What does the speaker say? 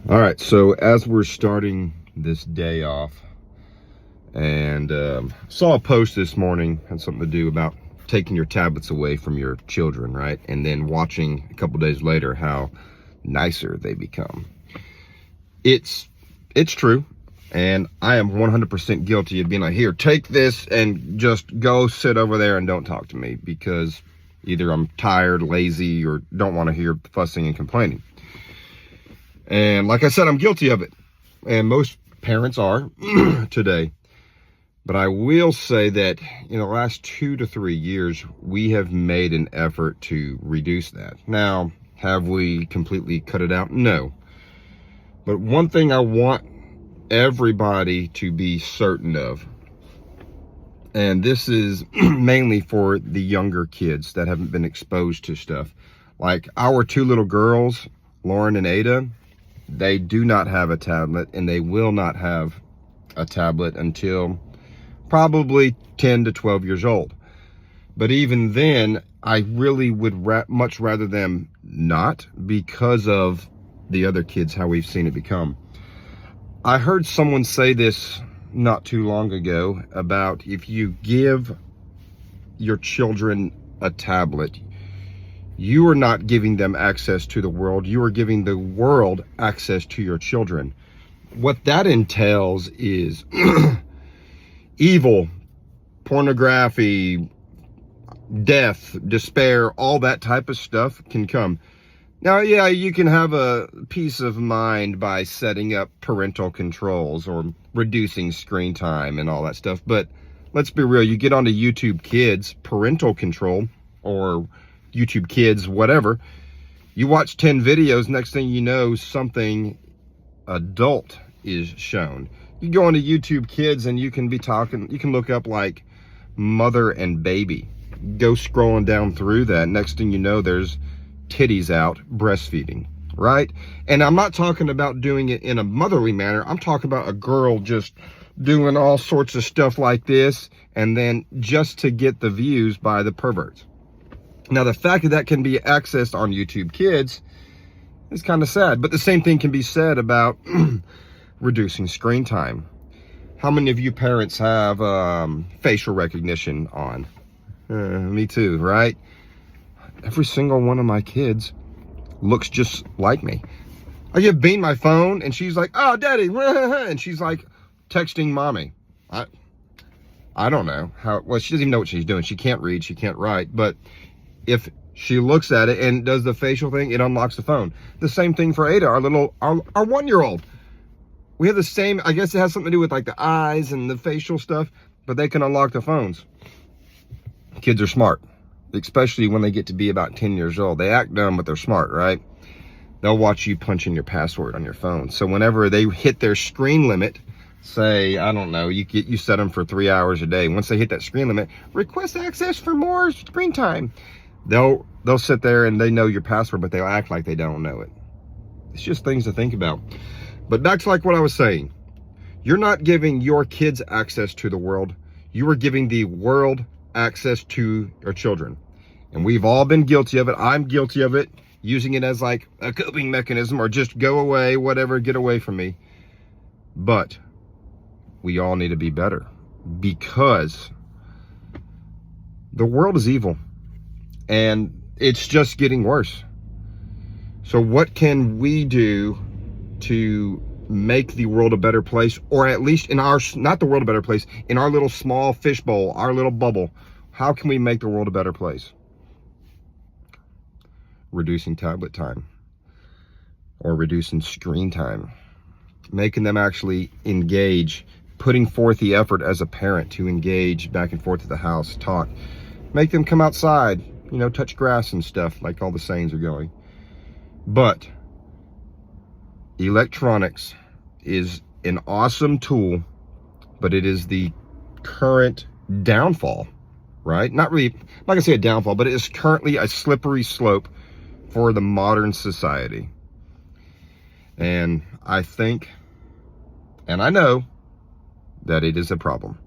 All right, so as we're starting this day off, and saw a post this morning, had something to do about taking your tablets away from your children, right? And then watching a couple days later how nicer they become. It's true, and I am 100% guilty of being like, here, take this and just go sit over there and don't talk to me, because either I'm tired, lazy, or don't want to hear fussing and complaining. And like I said, I'm guilty of it. And most parents are today. But I will say that in the last 2 to 3 years, we have made an effort to reduce that. Now, have we completely cut it out? No. But one thing I want everybody to be certain of, and this is mainly for the younger kids that haven't been exposed to stuff. Like our 2 little girls, Lauren and Ada, they do not have a tablet, and they will not have a tablet until probably 10 to 12 years old. But even then, I really would much rather them not, because of the other kids, how we've seen it become. I heard someone say this not too long ago about if you give your children a tablet, you are not giving them access to the world. You are giving the world access to your children. What that entails is evil, pornography, death, despair, all that type of stuff can come. Now, yeah, you can have a peace of mind by setting up parental controls or reducing screen time and all that stuff. But let's be real, you get onto YouTube Kids, parental control, or YouTube Kids, whatever, you watch 10 videos, next thing you know, something adult is shown. You go onto YouTube Kids and you can look up like mother and baby. Go scrolling down through that, next thing you know, there's titties out, breastfeeding, right? And I'm not talking about doing it in a motherly manner. I'm talking about a girl just doing all sorts of stuff like this, and then just to get the views by the perverts. Now, the fact that can be accessed on YouTube Kids is kind of sad, but the same thing can be said about reducing screen time. How many of you parents have facial recognition on? Me too, right? Every single one of my kids looks just like me. I give Bean my phone and she's like, oh, daddy, and she's like texting mommy. I don't know how, well, she doesn't even know what she's doing. She can't read, she can't write, but if she looks at it and does the facial thing, it unlocks the phone. The same thing for Ada, our 1-year-old. We have the same, I guess it has something to do with like the eyes and the facial stuff, but they can unlock the phones. Kids are smart, especially when they get to be about 10 years old. They act dumb, but they're smart, right? They'll watch you punch in your password on your phone. So whenever they hit their screen limit, say, I don't know, you set them for 3 hours a day. Once they hit that screen limit, request access for more screen time. They'll sit there and they know your password, but they'll act like they don't know it. It's just things to think about. But back to like what I was saying. You're not giving your kids access to the world. You are giving the world access to your children. And we've all been guilty of it. I'm guilty of it, using it as like a coping mechanism, or just go away, whatever, get away from me. But we all need to be better, because the world is evil and it's just getting worse. So what can we do to make the world a better place, or at least in our, not the world a better place, in our little small fishbowl, our little bubble? How can we make the world a better place? Reducing tablet time, or reducing screen time, making them actually engage, putting forth the effort as a parent to engage back and forth to the house, talk, make them come outside, touch grass and stuff, like all the sayings are going. But electronics is an awesome tool, but it is the current downfall, right? Not really, I'm not gonna say a downfall, but it is currently a slippery slope for the modern society. And I think, and I know, that it is a problem.